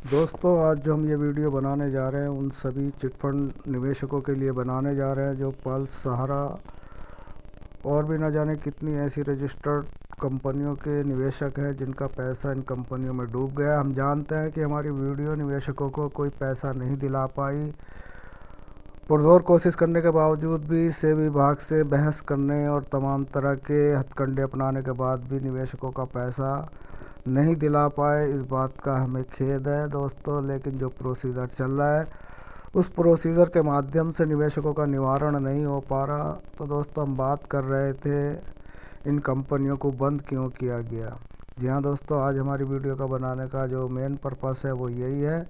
दोस्तों, आज जो हम ये वीडियो बनाने जा रहे हैं उन सभी चिटफंड निवेशकों के लिए बनाने जा रहे हैं जो पल्स, सहारा और भी न जाने कितनी ऐसी रजिस्टर्ड कंपनियों के निवेशक हैं जिनका पैसा इन कंपनियों में डूब गया। हम जानते हैं कि हमारी वीडियो निवेशकों को कोई पैसा नहीं दिला पाई। पुरजोर कोशिश करने के बावजूद भी सेबी विभाग से बहस करने और तमाम तरह के हथकंडे अपनाने के बाद भी निवेशकों का पैसा नहीं दिला पाए। इस बात का हमें खेद है दोस्तों, लेकिन जो प्रोसीजर चल रहा है उस प्रोसीजर के माध्यम से निवेशकों का निवारण नहीं हो पा रहा। तो दोस्तों, हम बात कर रहे थे इन कंपनियों को बंद क्यों किया गया। जी हाँ दोस्तों, आज हमारी वीडियो का बनाने का जो मेन पर्पस है वो यही है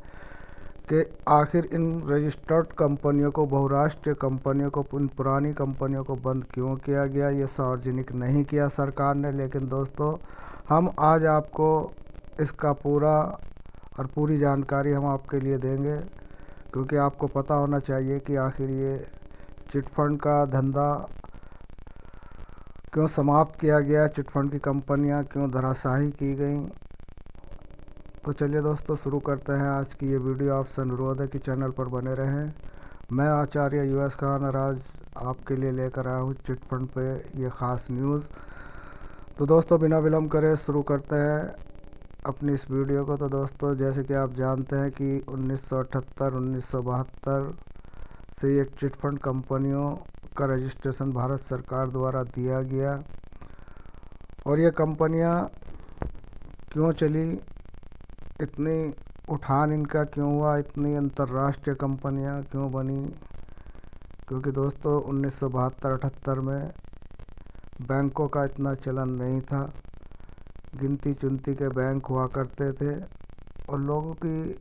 कि आखिर इन रजिस्टर्ड कंपनियों को, बहुराष्ट्रीय कंपनियों को, इन पुरानी कंपनियों को बंद क्यों किया गया। ये सार्वजनिक नहीं किया सरकार ने, लेकिन दोस्तों हम आज आपको इसका पूरी जानकारी हम आपके लिए देंगे, क्योंकि आपको पता होना चाहिए कि आखिर ये चिटफंड का धंधा क्यों समाप्त किया गया, चिटफंड की कंपनियां क्यों धराशायी की गई। तो चलिए दोस्तों, शुरू करते हैं आज की ये वीडियो। आपसे अनुरोध है कि चैनल पर बने रहें। मैं आचार्य यूएस खान और आज आपके लिए लेकर आया हूँ चिटफंड पे ये ख़ास न्यूज़। तो दोस्तों, बिना विलम्ब करे शुरू करते हैं अपनी इस वीडियो को। तो दोस्तों, जैसे कि आप जानते हैं कि 1978-1972 से ये चिटफंड कंपनियों का रजिस्ट्रेशन भारत सरकार द्वारा दिया गया। और ये कंपनियां क्यों चली, इतनी उठान इनका क्यों हुआ, इतनी अंतर्राष्ट्रीय कंपनियां क्यों बनी। क्योंकि दोस्तों 1972-78 में बैंकों का इतना चलन नहीं था। गिनती चुनती के बैंक हुआ करते थे और लोगों की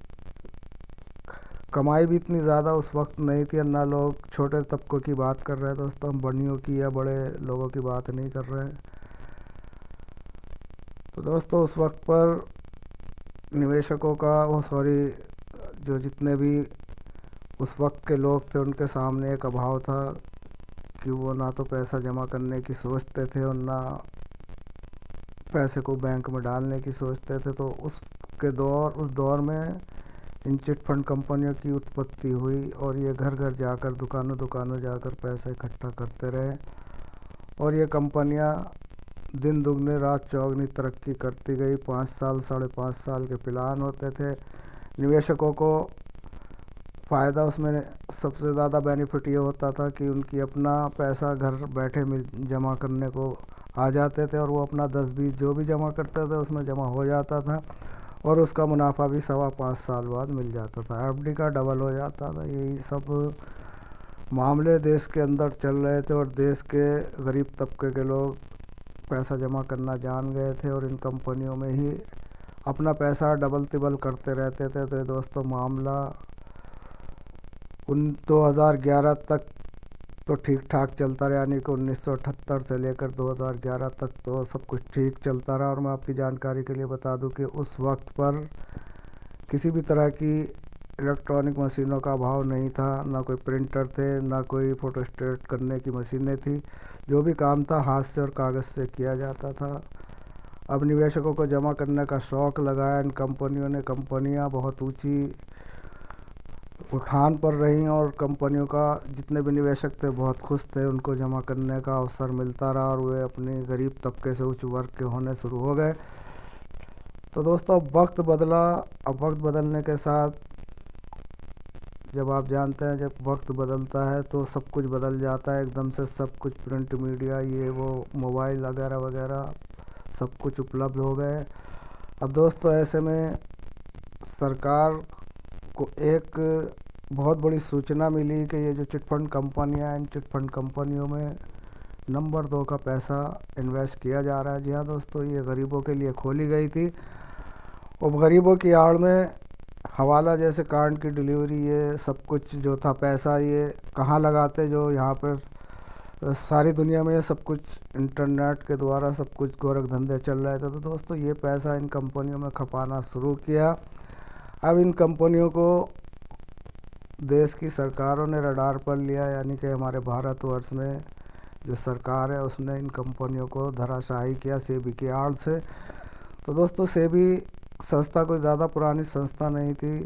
कमाई भी इतनी ज़्यादा उस वक्त नहीं थी। ना लोग छोटे तबकों की बात कर रहे हैं दोस्तों, हम बड़ियों की या बड़े लोगों की बात नहीं कर रहे हैं। तो दोस्तों, उस वक्त पर निवेशकों का जो जितने भी उस वक्त के लोग थे उनके सामने एक अभाव था कि वो ना तो पैसा जमा करने की सोचते थे और ना पैसे को बैंक में डालने की सोचते थे। तो उस दौर में इन चिटफंड कंपनियों की उत्पत्ति हुई और ये घर घर जाकर, दुकानों दुकानों जाकर पैसा इकट्ठा करते रहे। और ये कंपनियां दिन दुगने रात चौगनी तरक्की करती गई। 5 साल, 5.5 साल के प्लान होते थे। निवेशकों को फ़ायदा उसमें सबसे ज़्यादा बेनिफिट ये होता था कि उनकी अपना पैसा घर बैठे जमा करने को आ जाते थे और वो अपना 10-20 जो भी जमा करते थे उसमें जमा हो जाता था और उसका मुनाफा भी 5.25 साल बाद मिल जाता था। एफडी का डबल हो जाता था। यही सब मामले देश के अंदर चल रहे थे और देश के गरीब तबके के लोग पैसा जमा करना जान गए थे और इन कंपनियों में ही अपना पैसा डबल तिबल करते रहते थे। तो दोस्तों, मामला 2011 तक तो ठीक ठाक चलता रहा, यानी कि 1978 से लेकर 2011 तक तो सब कुछ ठीक चलता रहा। और मैं आपकी जानकारी के लिए बता दूं कि उस वक्त पर किसी भी तरह की इलेक्ट्रॉनिक मशीनों का अभाव नहीं था। ना कोई प्रिंटर थे, ना कोई फोटोस्टेट करने की मशीनें थी। जो भी काम था हाथ से और कागज़ से किया जाता था। अब निवेशकों को जमा करने का शौक़ लगाया इन कंपनियों ने। कंपनियां बहुत ऊंची उठान पर रहीं और कंपनियों का जितने भी निवेशक थे बहुत खुश थे। उनको जमा करने का अवसर मिलता रहा और वे अपने गरीब तबके से उच्च वर्ग के होने शुरू हो गए। तो दोस्तों, अब वक्त बदला। अब वक्त बदलने के साथ, जब आप जानते हैं जब वक्त बदलता है तो सब कुछ बदल जाता है एकदम से। सब कुछ प्रिंट मीडिया, ये वो, मोबाइल वगैरह वगैरह सब कुछ उपलब्ध हो गए। अब दोस्तों, ऐसे में सरकार को एक बहुत बड़ी सूचना मिली कि ये जो चिटफंड कंपनियां हैं, इन चिटफंड कंपनियों में नंबर 2 का पैसा इन्वेस्ट किया जा रहा है। जी हाँ दोस्तों, ये गरीबों के लिए खोली गई थी और गरीबों की आड़ में हवाला जैसे कांड की डिलीवरी, ये सब कुछ जो था पैसा ये कहाँ लगाते, जो यहाँ पर सारी दुनिया में ये सब कुछ इंटरनेट के द्वारा सब कुछ गोरख धंधे चल रहे थे। तो दोस्तों, ये पैसा इन कंपनियों में खपाना शुरू किया। अब इन कंपनियों को देश की सरकारों ने रडार पर लिया, यानी कि हमारे भारतवर्ष में जो सरकार है उसने इन कंपनियों को धराशायी किया सेबी की आड़ से। तो दोस्तों, सेबी संस्था कोई ज़्यादा पुरानी संस्था नहीं थी।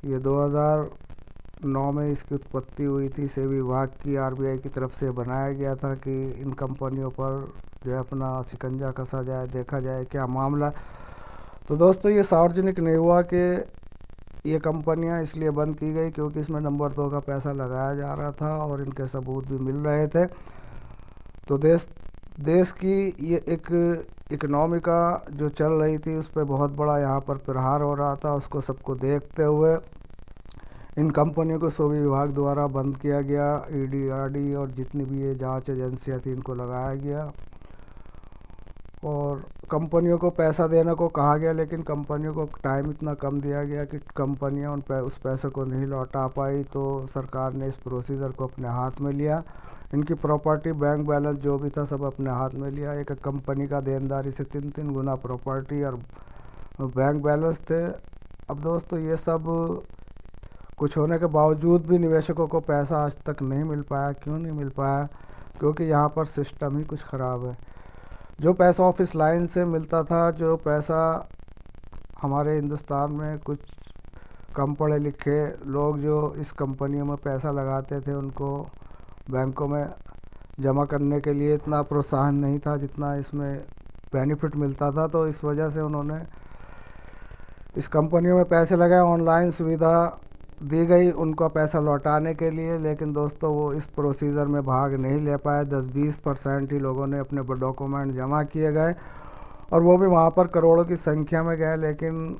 ये 2009 में इसकी उत्पत्ति हुई थी। सेबी विभाग की आरबीआई की तरफ से बनाया गया था कि इन कंपनियों पर जो है अपना शिकंजा कसा जाए, देखा जाए क्या मामला। तो दोस्तों ये सार्वजनिक नहीं हुआ कि ये कंपनियां इसलिए बंद की गई क्योंकि इसमें नंबर 2 का पैसा लगाया जा रहा था और इनके सबूत भी मिल रहे थे। तो देश की ये एक इकनॉमी का जो चल रही थी उस पर बहुत बड़ा यहाँ पर प्रहार हो रहा था। उसको सबको देखते हुए इन कंपनियों को सेबी विभाग द्वारा बंद किया गया। ईडी, आरडी और जितनी भी ये जांच एजेंसियाँ थी इनको लगाया गया और कंपनियों को पैसा देने को कहा गया, लेकिन कंपनियों को टाइम इतना कम दिया गया कि कंपनियां उस पैसे को नहीं लौटा पाई। तो सरकार ने इस प्रोसीजर को अपने हाथ में लिया। इनकी प्रॉपर्टी, बैंक बैलेंस जो भी था सब अपने हाथ में लिया। एक कंपनी का देनदारी से 3 गुना प्रॉपर्टी और बैंक बैलेंस थे। अब दोस्तों ये सब कुछ होने के बावजूद भी निवेशकों को पैसा आज तक नहीं मिल पाया। क्यों नहीं मिल पाया? क्योंकि यहाँ पर सिस्टम ही कुछ ख़राब है। जो पैसा ऑफिस लाइन से मिलता था, जो पैसा हमारे हिंदुस्तान में कुछ कम पढ़े लिखे लोग जो इस कंपनियों में पैसा लगाते थे उनको बैंकों में जमा करने के लिए इतना प्रोत्साहन नहीं था जितना इसमें बेनिफिट मिलता था। तो इस वजह से उन्होंने इस कंपनियों में पैसे लगाए। ऑनलाइन सुविधा दी गई उनको पैसा लौटाने के लिए, लेकिन दोस्तों वो इस प्रोसीजर में भाग नहीं ले पाए। 10-20% ही लोगों ने अपने डॉक्यूमेंट जमा किए गए और वो भी वहाँ पर करोड़ों की संख्या में गए, लेकिन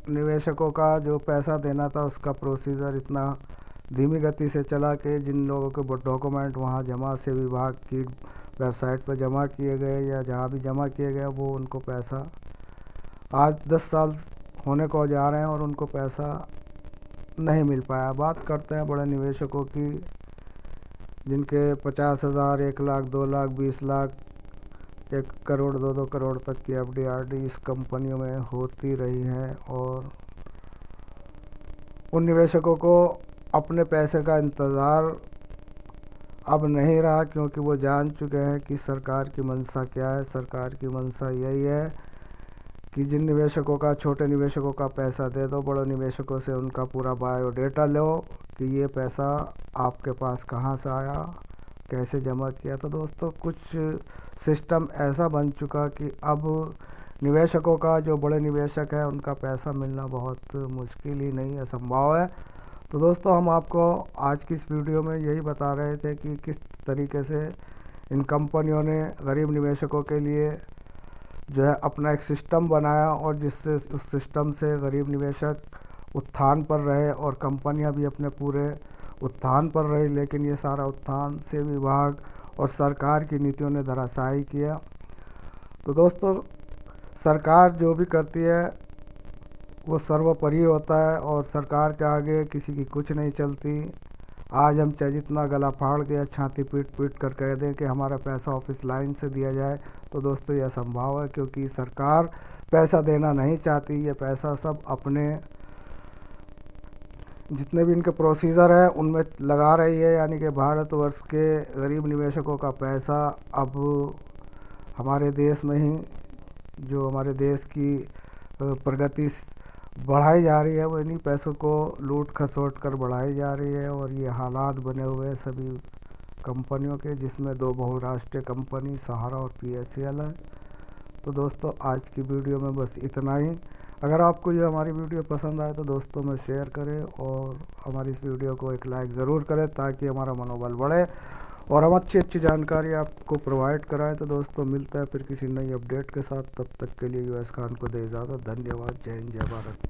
निवेशकों का जो पैसा देना था उसका प्रोसीजर इतना धीमी गति से चला कि जिन लोगों के डॉक्यूमेंट वहाँ जमा से विभाग की वेबसाइट पर जमा किए गए या जहाँ भी जमा किए गए वो उनको पैसा आज 10 साल होने को जा रहे हैं और उनको पैसा नहीं मिल पाया। बात करते हैं बड़े निवेशकों की जिनके 50,000, 1 लाख, 2 लाख, 20 लाख, 1 करोड़, 2-2 करोड़ तक की एफडी, आरडी इस कंपनियों में होती रही है और उन निवेशकों को अपने पैसे का इंतज़ार अब नहीं रहा क्योंकि वो जान चुके हैं कि सरकार की मंशा क्या है। सरकार की मंशा यही है कि जिन निवेशकों का, छोटे निवेशकों का पैसा दे दो, बड़े निवेशकों से उनका पूरा बायोडेटा लो कि ये पैसा आपके पास कहाँ से आया, कैसे जमा किया। तो दोस्तों कुछ सिस्टम ऐसा बन चुका कि अब निवेशकों का, जो बड़े निवेशक हैं, उनका पैसा मिलना बहुत मुश्किल ही नहीं, असंभव है। तो दोस्तों हम आपको आज की इस वीडियो में यही बता रहे थे कि किस तरीके से इन कंपनियों ने गरीब निवेशकों के लिए जो है अपना एक सिस्टम बनाया और जिससे उस सिस्टम से गरीब निवेशक उत्थान पर रहे और कंपनियां भी अपने पूरे उत्थान पर रही। लेकिन ये सारा उत्थान सेबी विभाग और सरकार की नीतियों ने धराशायी किया। तो दोस्तों सरकार जो भी करती है वो सर्वोपरि होता है और सरकार के आगे किसी की कुछ नहीं चलती। आज हम चाहे जितना गला फाड़ के छाती पीट कर कह दें कि हमारा पैसा ऑफिस लाइन से दिया जाए, तो दोस्तों यह असंभव है क्योंकि सरकार पैसा देना नहीं चाहती। ये पैसा सब अपने जितने भी इनके प्रोसीजर है उनमें लगा रही है, यानी कि भारतवर्ष के गरीब निवेशकों का पैसा अब हमारे देश में ही, जो हमारे देश की प्रगति बढ़ाई जा रही है, वो इन्हीं पैसों को लूट खसोट कर बढ़ाई जा रही है। और ये हालात बने हुए हैं सभी कंपनियों के, जिसमें 2 बहुराष्ट्रीय कंपनी सहारा और PHCL है। तो दोस्तों आज की वीडियो में बस इतना ही। अगर आपको ये हमारी वीडियो पसंद आए तो दोस्तों में शेयर करें और हमारी इस वीडियो को एक लाइक ज़रूर करें ताकि हमारा मनोबल बढ़े और हम अच्छी जानकारी आपको प्रोवाइड कराएं। तो दोस्तों मिलता है फिर किसी नई अपडेट के साथ। तब तक के लिए US खान को दे इजाज़त। धन्यवाद। जय हिंद, जय भारत।